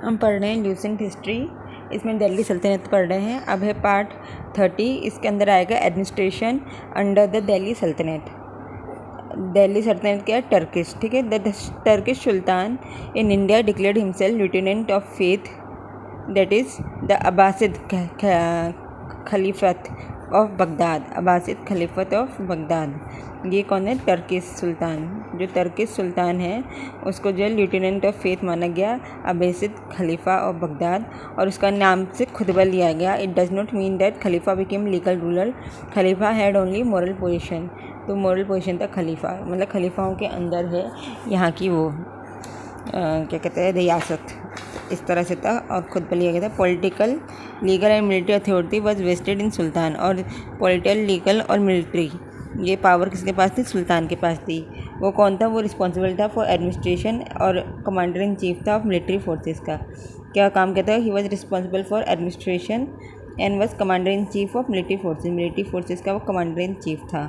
हम पढ़ रहे हैं ल्यूसेंट हिस्ट्री। इसमें दिल्ली सल्तनत पढ़ रहे हैं। अब है पार्ट 30। इसके अंदर आएगा एडमिनिस्ट्रेशन अंडर द दिल्ली सल्तनत। दिल्ली सल्तनत क्या है? टर्किश। ठीक है। The Turkish sultan in India declared himself lieutenant of faith, that is the Abbasid caliphate of Baghdad. Abbasid caliphate of Baghdad. ये कौन है? Turkish sultan. जो टर्किश सुल्तान है उसको जो है लिeutenant ऑफ फेथ माना गया, अब्बासिद खलीफा ऑफ बगदाद, और उसका नाम से खुतबा लिया गया। It does not mean that Khalifa became legal ruler. Khalifa had only moral position. तो मॉरल पोजीशन था खलीफा, मतलब खलीफाओं के अंदर है यहाँ की वो क्या कहते हैं, रियासत, इस तरह से था। और खुद पर लिया गया था। Political, legal and military authority was vested in sultan. और पॉलिटिकल, लीगल और मिलिट्री ये पावर किसके पास थी? सुल्तान के पास थी। वो कौन था? वो रिस्पॉन्सिबल था फॉर एडमिनिस्ट्रेशन और कमांडर इन चीफ था ऑफ मिलिट्री फोर्सेस का। क्या काम कहता है? He was responsible for administration and was commander in chief of military forces. Military forces का वो कमांडर इन चीफ था,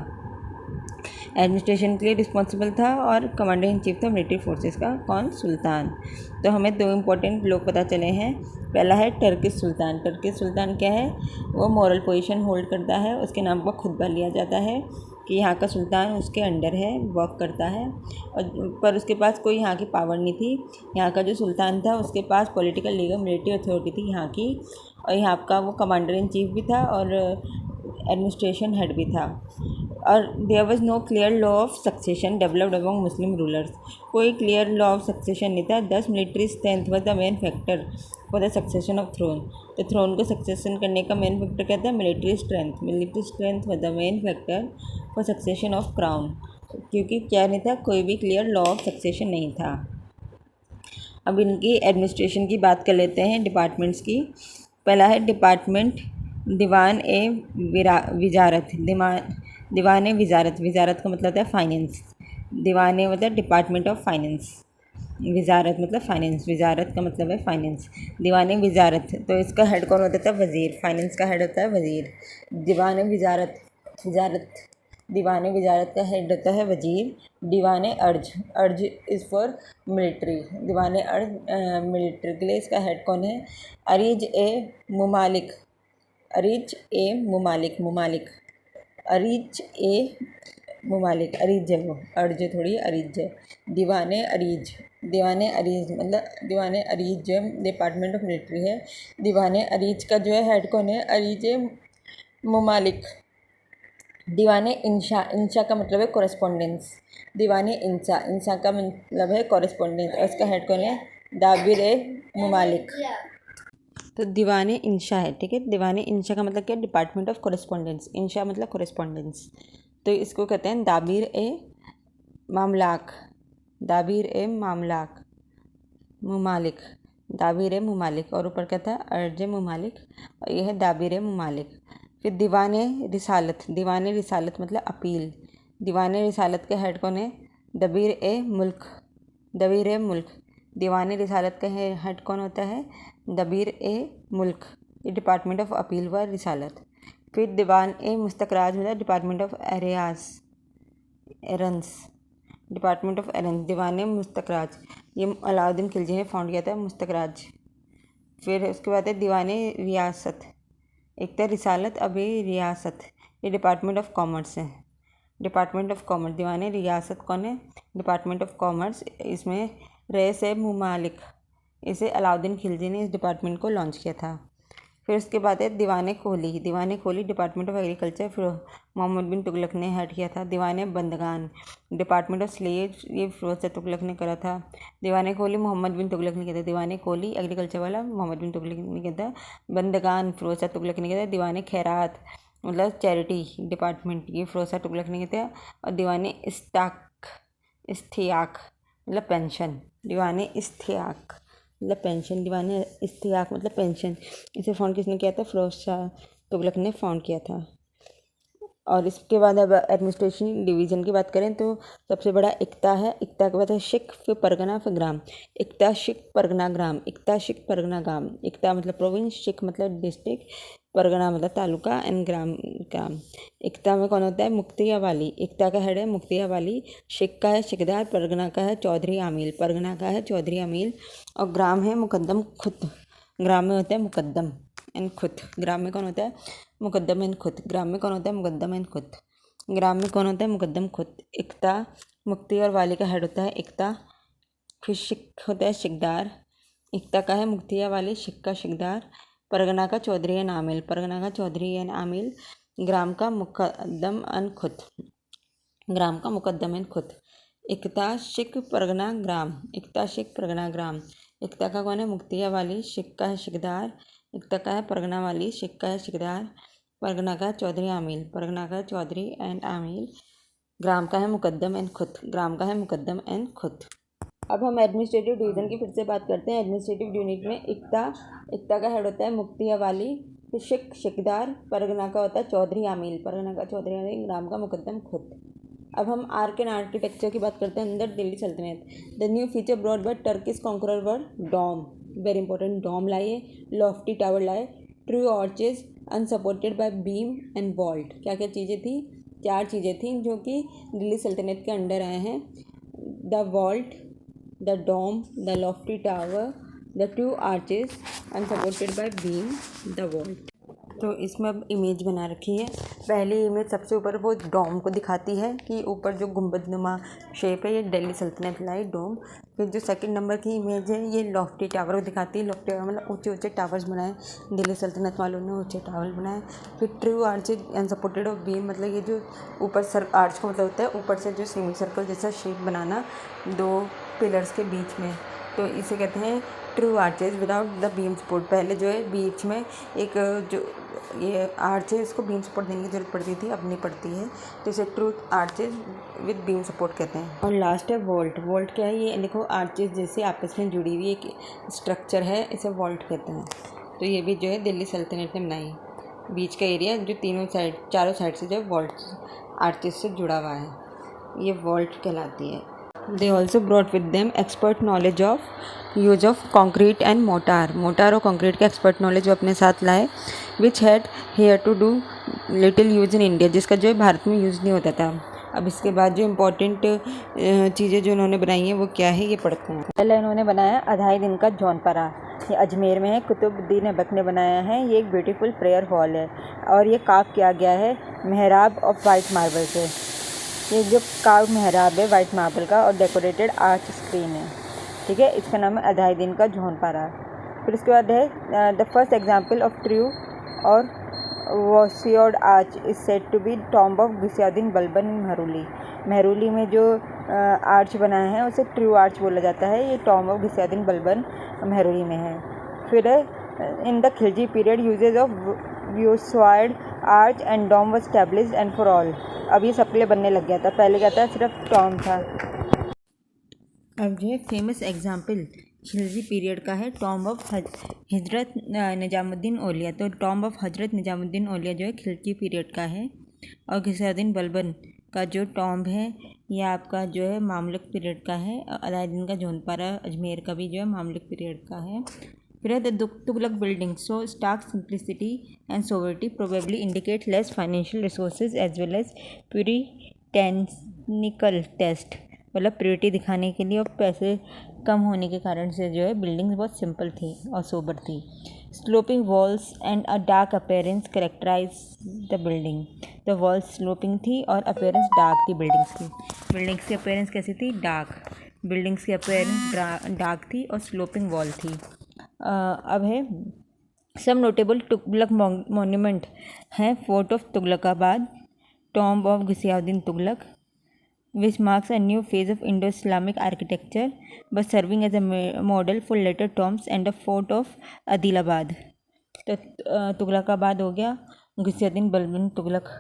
एडमिनिस्ट्रेशन के लिए रिस्पॉन्सिबल था और कमांडर इन चीफ था मिलिट्री फोर्सेस का। कौन? सुल्तान। तो हमें दो इंपॉर्टेंट लोग पता चले हैं। पहला है टर्किश सुल्तान। टर्किश सुल्तान क्या है? वो मॉरल पोजीशन होल्ड करता है। उसके नाम पर खुतबा लिया जाता है कि यहाँ का सुल्तान उसके अंडर है, वर्क करता है। और पर उसके पास कोई यहाँ की पावर नहीं थी। यहाँ का जो सुल्तान था उसके पास पॉलिटिकल, लीगल, मिलिट्री अथॉरिटी थी यहाँ की, और यहाँ का वो कमांडर इन चीफ भी था और एडमिनिस्ट्रेशन हेड भी था। और there was no clear law of succession developed among Muslim rulers. कोई क्लियर लॉ ऑफ सक्सेशन नहीं था। 10 military strength was the main factor for the succession of throne. तो थ्रोन को सक्सेशन करने का मेन फैक्टर क्या था? Military strength. Military strength was the main factor for succession of crown. क्योंकि क्या नहीं था? कोई भी क्लियर लॉ ऑफ सक्सेशन नहीं था। अब इनकी एडमिनिस्ट्रेशन की बात कर लेते हैं, डिपार्टमेंट्स की। पहला है डिपार्टमेंट दीवान ए विजारत। दीवान ए विजारत। विजारत का मतलब है फाइनेंस। दीवान ए मतलब डिपार्टमेंट ऑफ फाइनेंस। विजारत मतलब फाइनेंस। विजारत का मतलब है फाइनेंस। दीवान ए विजारत, तो इसका हेड कौन होता था? वज़ीर। फाइनेंस का हेड होता है वज़ीर। दीवान ए विजारत, दीवान विजारत का हेड होता है वजीर। दीवान अर्ज, अर्ज इज़ फॉर मिलिट्री। दीवान अर्ज मिलिट्री के लिए इसका हेड कौन है? अरीज ए मुमालिक। अरीज ए मुमालिक। मुमालिक, अरीज ए मुमालिक। अरीज है वो, अर्ज थोड़ी अरीज है। दीवान अरीज, दीवान अरीज मतलब दीवान अरीज जो डिपार्टमेंट ऑफ मिलिट्री है। दीवान अरीज का जो है हेड कौन है? अरीज ए मुमालिक। दीवान इंशा, इंशा का मतलब है कॉरेस्पॉन्डेंस। दीवान इंशा, इंशा का मतलब है कॉरेस्पॉन्डेंस, और इसका हेड कौन है? दाबिर ए मुमालिक। तो दीवान इंशा है, ठीक है। दीवान इंशा का मतलब क्या? Department of correspondence. इंशा मतलब कॉरेस्पॉन्डेंस, तो इसको कहते हैं दाबिर ए मामलाक। दाबिर ए मामलाक, मुमालिक। दाबिर ए मुमालिक, और ऊपर क्या था? अर्ज मुमालिक, और यह है दाबिर ए मुमालिक। फिर दीवान रिसालत। दीवान रिसालत मतलब अपील। दीवान रिसालत का हेड कौन है? दबीर ए मुल्क। दबीर ए मुल्क। दीवान रिसालत का हेड कौन होता है? दबीर ए मुल्क। ये डिपार्टमेंट ऑफ अपील व रिसालत। फिर दीवान ए मुस्तकराज मतलब department of arrears, arrears. Department of arrears. दीवान मुस्तकराज, ये अलाउद्दीन खिलजी ने फाउंड किया था, मुस्तकराज। फिर उसके बाद है दीवान रियासत। एक तो रिसालत, अभी रियासत, ये डिपार्टमेंट ऑफ कॉमर्स है। Department of commerce. दीवान रियासत कौन है? Department of commerce. इसमें रईस ए मुमालिक, इसे अलाउद्दीन खिलजी ने इस डिपार्टमेंट को लॉन्च किया था। फिर उसके बाद है दीवान कोहली। दीवान कोहली डिपार्टमेंट ऑफ एग्रीकल्चर, फिर मोहम्मद बिन तुगलक ने हेड किया था। दीवान बंदगान, डिपार्टमेंट ऑफ स्लेव्स, ये फिरोज शाह तुगलक ने करा था। दीवान कोहली मोहम्मद बिन तुगलक ने किया था। दीवान कोहली एग्रीकल्चर वाला मोहम्मद बिन तुगलक ने किया था। बंदगान फिरोज शाह तुगलक ने किया था। दीवान खैरात मतलब चैरिटी डिपार्टमेंट, ये फिरोज शाह तुगलक ने किया था। और दीवान इस्तियाक मतलब पेंशन। दीवान इस्तियाक मतलब पेंशन। दीवान इस्तियाक मतलब पेंशन, इसे फाउंड किसने किया था? फिरोज शाह तुगलक ने फाउंड किया था। और इसके बाद अब एडमिनिस्ट्रेशन डिवीज़न की बात करें तो सबसे बड़ा इक्ता है। इक्ता के बाद है शिक, फिर परगना, फिर ग्राम। इक्ता, शिक, परगना, ग्राम। इक्ता, शिक, परगना, ग्राम। इक्ता मतलब प्रोविंस, शिक मतलब डिस्ट्रिक्ट, परगना मतलब तालुका, एंड ग्राम ग्राम। एकता में कौन होता है? मुक्तिया वाली। एकता का हेड है मुक्तिया वाली। शिक का है शिकदार। परगना का है चौधरी आमील। परगना का है चौधरी आमील। और ग्राम है मुकद्दम खुद। ग्राम में होता है मुकद्दम एंड खुद। ग्राम में कौन होता है? मुकद्दम एंड खुद। ग्राम में कौन होता है? मुकद्दम एंड खुद। ग्राम में कौन होता है? मुकद्दम खुद। एकता मुक्ति और वाली का हेड होता है एकता। फिर शिक होता है शिकदार। एकता का है मुक्तिया वाली। शिक का शिकदार। परगना का चौधरी एंड आमिल। परगना का चौधरी एंड आमिल। ग्राम का मुकद्दम एंड खुद। ग्राम का मुकद्दम एंड खुद। एकता शिक परगना ग्राम। एकता शिक परगना ग्राम। एकता का कौन है? मुक्तिया वाली। शिक का है शिकदार। एकता का है परगना वाली। शिक का है शिकदार। परगना का चौधरी आमिल। परगना का चौधरी एंड आमिल। ग्राम का है मुकद्दम एंड खुद। ग्राम का है मुकद्दम एंड खुद। अब हम एडमिनिस्ट्रेटिव डिवीज़न की फिर से बात करते हैं। एडमिनिस्ट्रेटिव यूनिट में एकता का हेड होता है मुक्तिया वाली। फिर शिक शिकदार। परगना का होता है चौधरी आमिल। परगना का चौधरी आमिल। ग्राम का मुकद्दम खुद। अब हम आर्क एंड आर्किटेक्चर की बात करते हैं अंदर Delhi Sultanat. The new feature brought by Turkish conqueror were dome, very important, dome लाए, लॉफ्टी टावर लाए, true arches unsupported by beam and vault. क्या क्या चीज़ें थी? 4 चीज़ें थी जो कि दिल्ली सल्तनत के अंडर आए हैं। The vault, the dome, the lofty tower, the true arches unsupported by beam, the vault. तो इसमें अब इमेज बना रखी है। पहली इमेज सबसे ऊपर वो डोम को दिखाती है कि ऊपर जो गुंबदनुमा शेप है ये दिल्ली सल्तनत लाई डोम। फिर जो सेकंड नंबर की इमेज है ये लॉफ्टी टावर को दिखाती है। लॉफ्टी टावर मतलब ऊंचे ऊंचे टावर्स बनाए, दिल्ली सल्तनत वालों ने ऊंचे टावर बनाए। फिर true arches unsupported of beam, मतलब ये जो ऊपर सर आर्च का मतलब होता है ऊपर से जो सेमी सर्कल जैसा शेप बनाना 2 पिलर्स के बीच में, तो इसे कहते हैं true arches without the beam support. पहले जो है बीच में एक जो ये आर्च है इसको बीम सपोर्ट देने की जरूरत पड़ती थी, अब नहीं पड़ती है, तो इसे true arches with beam support कहते हैं। और लास्ट है वॉल्ट। वॉल्ट क्या है? ये देखो आर्चेज जैसे आपस में जुड़ी हुई एक स्ट्रक्चर है, इसे वॉल्ट कहते हैं। तो ये भी जो है दिल्ली सल्तनत ने बनाई। बीच का एरिया जो चारों साइड से जो है वॉल्ट आर्चेज से जुड़ा हुआ है, ये वॉल्ट कहलाती है। They also brought with them expert knowledge of use of concrete and motor और कंक्रीट का एक्सपर्ट नॉलेज वो अपने साथ लाए, which had here to do little use in India, जिसका जो है भारत में यूज़ नहीं होता था। अब इसके बाद जो इम्पोर्टेंट चीज़ें जो उन्होंने बनाई हैं वो क्या है ये पढ़ते हैं। पहले इन्होंने बनाया अढ़ाई दिन का जौनपरा, ये अजमेर में है, कुतुबुद्दीन ऐबक ने बनाया है। ये एक ब्यूटीफुल प्रेयर हॉल है और ये काव किया गया है मेहराब ऑफ वाइट मार्बल से। ये जो काव मेहराब है वाइट मार्बल का और डेकोरेटेड आर्च स्क्रीन है, ठीक है। इसका नाम है अढ़ाई दिन का जौनपरा। फिर उसके बाद है the first example of true और voussoired arch is said to be tomb of Ghiyasuddin Balban in Mehrauli. Mehrauli में जो आर्च बनाया है उसे ट्रू आर्च बोला जाता है। ये टॉम्ब ऑफ गियासुद्दीन बलबन मेहरौली में है। फिर in the Khilji period uses of voussoired arch and dome was established and for all. अब ये सबके लिए बनने लग गया था, पहले क्या था सिर्फ टॉम था। अब जो है फेमस एग्जाम्पल खिलजी पीरियड का है टॉम्ब ऑफ हजरत निजामुद्दीन औलिया। तो टॉम्ब ऑफ हजरत निजामुद्दीन औलिया जो है खिलजी पीरियड का है। और गियासुद्दीन बलबन का जो टॉम्ब है ये आपका जो है मामलुक पीरियड का है। अलाउद्दीन का जौनपरा अजमेर का भी जो है मामलुक पीरियड का है। फिर the Tughlaq building so stark simplicity and sobriety probably indicate less financial resources as well as puritanical taste, मतलब प्योरिटी दिखाने के लिए और पैसे कम होने के कारण से जो है बिल्डिंग्स बहुत सिंपल थी और सोबर थी। Sloping walls and a dark appearance characterise the building. The walls sloping थी और अपेयरेंस डार्क थी बिल्डिंग्स की। बिल्डिंग्स की अपेयरेंस कैसी थी? डार्क। बिल्डिंग्स की अपेयरेंस डार्क थी और स्लोपिंग वॉल थी। अब है सम नोटेबल तुगलक मोन्यूमेंट हैं। Fort of Tughlaqabad, tomb of Ghiyasuddin Tughlaq, which marks a new phase of Indo-Islamic architecture by serving as a model for later tombs and the fort of Adilabad. तो तुगलकाबाद हो गया, गियासुद्दीन बलबन तुगलक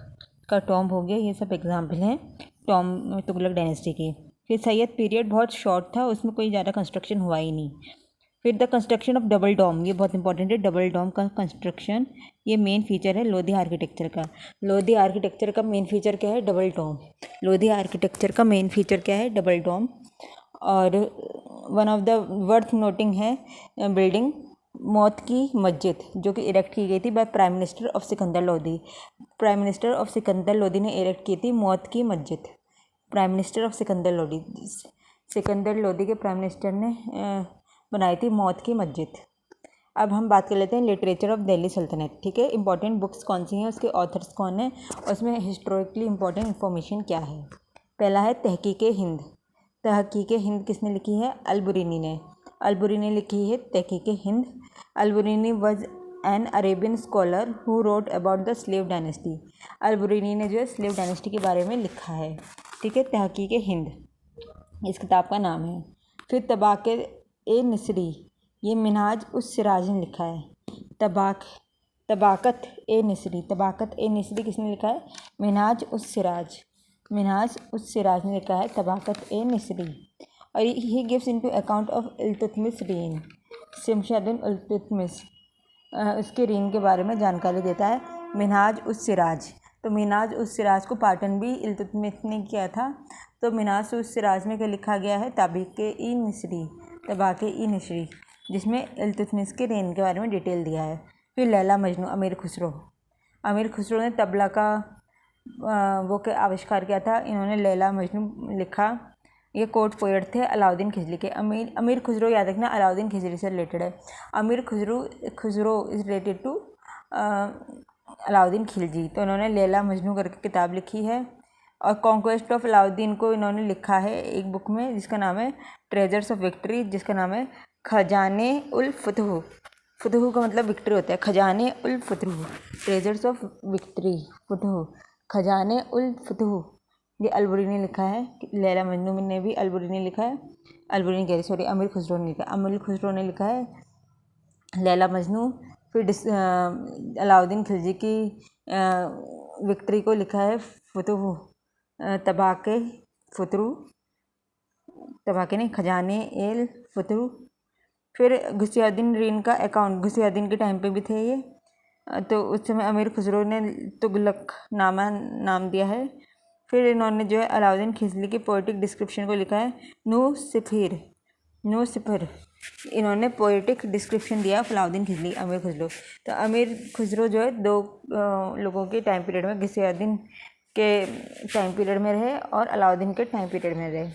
का टॉम्ब हो गया, ये सब एग्जाम्पल हैं टॉम्ब तुगलक डायनेस्टी की। फिर सैयद पीरियड बहुत शॉर्ट था, उसमें कोई ज़्यादा कंस्ट्रक्शन हुआ ही नहीं। फिर the construction of double dome, ये बहुत इंपॉर्टेंट है। डबल डॉम का कंस्ट्रक्शन ये मेन फीचर है लोधी आर्किटेक्चर का। लोधी आर्किटेक्चर का मेन फीचर क्या है? Double dome. लोधी आर्किटेक्चर का मेन फीचर क्या है? Double dome. और one of the worth noting है बिल्डिंग मौत की मस्जिद जो कि इरेक्ट की गई थी by prime minister of Sikandar Lodi. Prime minister of Sikandar Lodi ने इरेक्ट की थी मौत की मस्जिद। Prime minister of Sikandar Lodi, Sikandar Lodi के प्राइम मिनिस्टर ने बनाई थी मौत की मस्जिद। अब हम बात कर लेते हैं लिटरेचर ऑफ दिल्ली सल्तनत। ठीक है, इंपॉर्टेंट बुक्स कौन सी हैं, उसके ऑथर्स कौन हैं, और उसमें हिस्टोरिकली इंपॉर्टेंट इन्फॉर्मेशन क्या है। पहला है तहकीक हिंद। तहकीक हिंद किसने लिखी है? अलबुरीनी ने। अलबुरीनी लिखी है Tahqiq Hind. Alberuni was an Arabian scholar who wrote about the slave dynasty. Alberuni ने जो है स्लेव डायनेस्टी के बारे में लिखा है। ठीक है, तहकीक हिंद इस किताब का नाम है। फिर तबाक़त-ए-निसरी, ये मिनहाज उस सिराज ने लिखा है। तबाक़त-ए-निसरी, तबाक़त-ए-निसरी किसने लिखा है? मिनहाज उस सिराज, मिनहाज उस सिराज ने लिखा है तबाक़त-ए-निसरी। और he gives into account of Iltutmish reign, Shamsuddin Iltutmish, उसके रीन के बारे में जानकारी देता है मिनहाज उस सिराज। तो मिनहाज उस सिराज को पाटन भी इल्तुतमिश ने किया था। तो मिनहाज उस सिराज में क्या लिखा गया है? तबाक़त-ए-निसरी, तबाक़त-ए-निसरी, जिसमें इल्तुतमिश के रीन के बारे में डिटेल दिया है। फिर लैला मजनू, अमीर खुसरो। अमीर खुसरो ने तबला का वो के आविष्कार किया था। इन्होंने लैला मजनू लिखा। ये कोट पोएट थे अलाउद्दीन खिलजी के। अमीर खुसरो याद रखना अलाउद्दीन खिलजी से रिलेटेड है। Amir Khusro is related to Alauddin Khilji. तो इन्होंने लैला मजनू करके किताब लिखी है। और कॉन्क्वेस्ट ऑफ अलाउद्दीन को इन्होंने लिखा है एक बुक में जिसका नाम है ट्रेजर्स ऑफ विक्ट्री, जिसका नाम है खजाने उल फतह। फतह का मतलब विक्ट्री होता है। खजाने उल फतह, ट्रेजर्स ऑफ विक्ट्री, फतह, खजाने उल फतह, ये अलबुरीनी ने लिखा है। लैला मजनू ने भी अलबुरीनी ने लिखा है। अलबुरीनी कह रही सॉरी, अमीर खुसरो ने लिखा। अमीर खुसरो ने लिखा है लैला मजनू। फिर अलाउद्दीन खिलजी की विक्ट्री को लिखा है फतह, तबाक़े फतरू, तबाक़े नहीं, खजाने एल फतरू। फिर घुसियाद्दीन रीन का अकाउंट, घुसियाद्दीन के टाइम पे भी थे ये। तो उस समय अमीर खुसरो ने तुगलक नामा नाम दिया है। फिर इन्होंने जो है अलाउद्दीन खिलजी की पोइटिक डिस्क्रिप्शन को लिखा है नू सिफर। इन्होंने पोइटिक डिस्क्रिप्शन दिया अलाउद्दीन खिलजी, अमीर खुसरो। तो अमीर खुसरो जो है दो लोगों के टाइम पीरियड में, घुसियाद्दीन के टाइम पीरियड में रहे और अलाउद्दीन के टाइम पीरियड में रहे।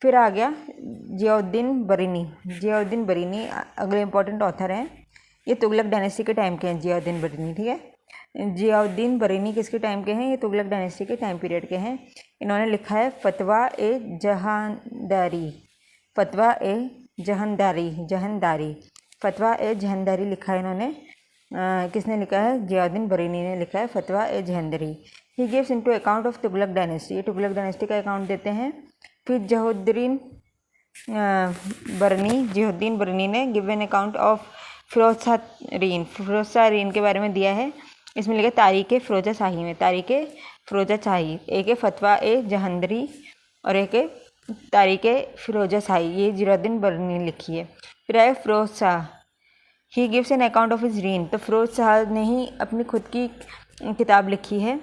फिर आ गया जियाउद्दीन बरीनी। जियाउद्दीन बरीनी अगले इंपॉर्टेंट ऑथर हैं। ये तुगलक डायनेस्टी के टाइम के हैं जियाउद्दीन बरीनी। ठीक है, जियाउद्दीन बरीनी किसके टाइम के हैं? ये तुगलक डायनेस्टी के टाइम पीरियड के हैं। इन्होंने लिखा है फतवा-ए-जहानदारी, फतवा-ए-जहानदारी, फतवा-ए-जहानदारी लिखा है इन्होंने। किसने लिखा है? जियाउद्दीन बरीनी ने लिखा है फतवा-ए-जहानदारी। He gives into account of Tughlaq dynasty, ये तुगलक डायनेस्टी का अकाउंट देते हैं। फिर जियाउद्दीन बरनी ने given account of Firoz reign के बारे में दिया है। इसमें लिखा तारीख़ फ़िरोज़ा शाही में, तारीख़ फ़िरोज़ा शाही। एक है फतवा-ए-जहानदारी और एक है तारीख़ फ़िरोज़ा शाही, ये जियाउद्दीन बरनी ने लिखी है। फिर आए Firoz Shah, he gives an account of his reign. तो फ़िरोज़ शाह ने ही अपनी खुद की किताब लिखी है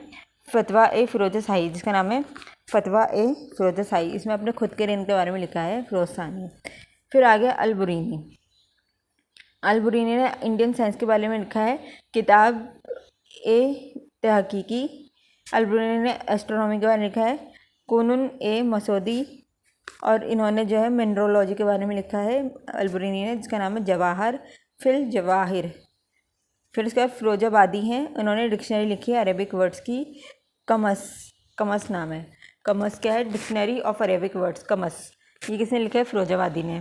फतवा-ए-फ़िरोज़ा शाही, जिसका नाम है फतवा-ए-फ़िरोज़ा शाही। इसमें अपने खुद के रीन के बारे में लिखा है फ़िरोज़ शाह ने। फिर आ गया अलबुरीनी। अलबुरीनी ने इंडियन साइंस के बारे में लिखा है किताब-ए-तहकीकी। अलबुरीनी ने एस्ट्रोनॉमी के बारे में लिखा है कुनून-ए-मसूदी। और इन्होंने जो है मिनरोलॉजी के बारे में लिखा है अलबुरीनी ने, जिसका नाम है जवाहर फिल जवाहिर। फिर उसके बाद फ़िरोज़ाबादी हैं, उन्होंने डिक्शनरी लिखी है अरेबिक वर्ड्स की, कमस नाम है। कमस क्या है? डिक्शनरी ऑफ अरेबिक वर्ड्स, कमस। ये किसने लिखा है? फ़िरोज़ाबादी ने।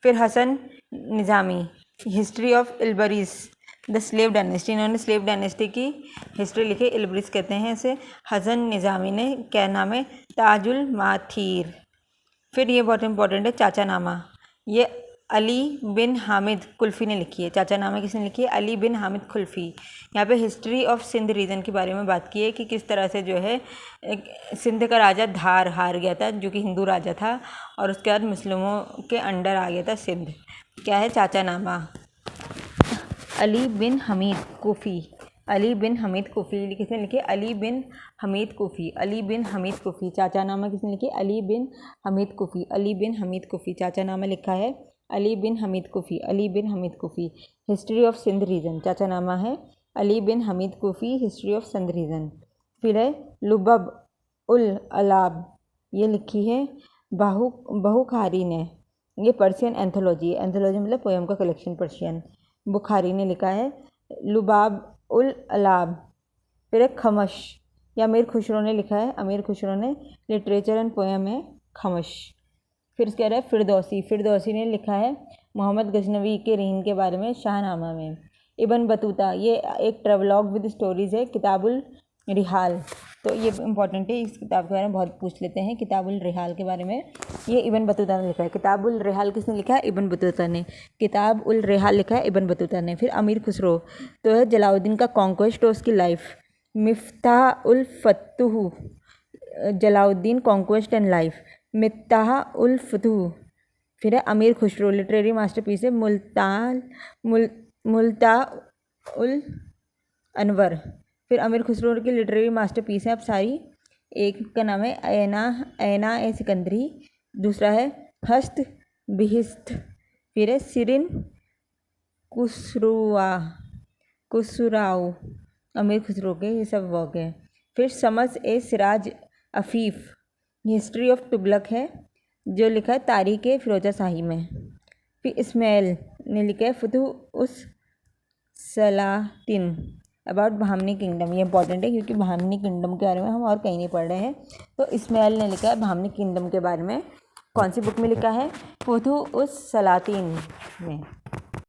फिर Hasan Nizami, history of Ilbaris the slave dynasty, इन्होंने स्लेव डायनेस्टी की हिस्ट्री लिखी। इल्बरीज कहते हैं इसे। हसन निज़ामी ने क्या नाम है? ताजुल माथीर। फिर ये बहुत इंपॉर्टेंट है चाचा नामा, ये अली बिन हामिद कुल्फ़ी ने लिखी है। चाचा नामा किसने लिखी है? अली बिन हामिद कुल्फ़ी। यहाँ पे हिस्ट्री ऑफ सिंध रीजन के बारे में बात की है कि किस तरह से जो है सिंध का राजा धार हार गया था, जो कि हिंदू राजा था, और उसके बाद मुस्लिमों के अंडर आ गया था सिंध। क्या है? चाचा नामा। अली बिन हमीद कुफ़ी, अली बिन हमीद कुफ़ी किसने लिखी? अली बिन हमीद कुफ़ी, अली बिन हमीद कुफ़ी। चाचा नामा किसने लिखी? अली बिन हमीद कुफ़ी, अली बिन हमीद कुफ़ी, चाचा नामा लिखा है Ali bin Hamid Kufi, Ali bin Hamid Kufi. History of Sindh region, Chach Nama है Ali bin Hamid Kufi, history of Sindh region. फिर है लुबब उल अलाब, ये लिखी है बहुखारी ने, ये पर्शियन एंथोलॉजी, एंथोलॉजी मतलब पोएम का कलेक्शन पर्शियन, बुखारी ने लिखा है लुबाब उल अलाब। फिर है खमश, ये अमीर खुसरो ने लिखा है, अमीर खुसरो ने, लिटरेचर एंड पोएम है खमश। फिर कह रहा है फिरदौसी, फिरदौसी ने लिखा है मोहम्मद गजनवी के रीन के बारे में शाहनामा में। इब्न बतूता, ये एक ट्रेवलॉग विद स्टोरीज़ है, किताबुल रिहाल, तो ये इंपॉर्टेंट है, इस किताब के बारे में बहुत पूछ लेते हैं। किताबुल रिहाल के बारे में ये इब्न बतूता ने लिखा है। किताबुल रिहाल किसने लिखा है? इब्न बतूता ने। किताब उल रिहाल लिखा है इब्न बतूता ने। फिर अमीर खुसरो तो है जलाउद्दीन का कॉन्क्वेस्ट और उसकी life. Miftah ul Futuh, Jalaluddin conquest and life, Miftah ul Futuh. फिर है अमीर खुसरो, लिटरेरी मास्टरपीस है मुल्ता उल अनवर। फिर अमीर खुसरो की लिटरेरी मास्टरपीस है अब सारी, एक का नाम है ऐना ए सिकंदरी, दूसरा है हस्त बिहिस्त, फिर है सिरिन कुसराओ, अमीर खुसरो के ये सब वर्क है। फिर समस ए सिराज अफीफ, हिस्ट्री ऑफ तुगलक है जो लिखा है तारीख फिरोजा शाही में। फिर इस्माइल ने लिखा है फतूह उस सलातिन अबाउट बहामनी किंगडम, ये इंपॉर्टेंट है क्योंकि बहामनी किंगडम के बारे में हम और कहीं नहीं पढ़ रहे हैं। तो इस्माइल ने लिखा है बहामनी किंगडम के बारे में, कौन सी बुक में लिखा है? फतूह उस सलातिन में।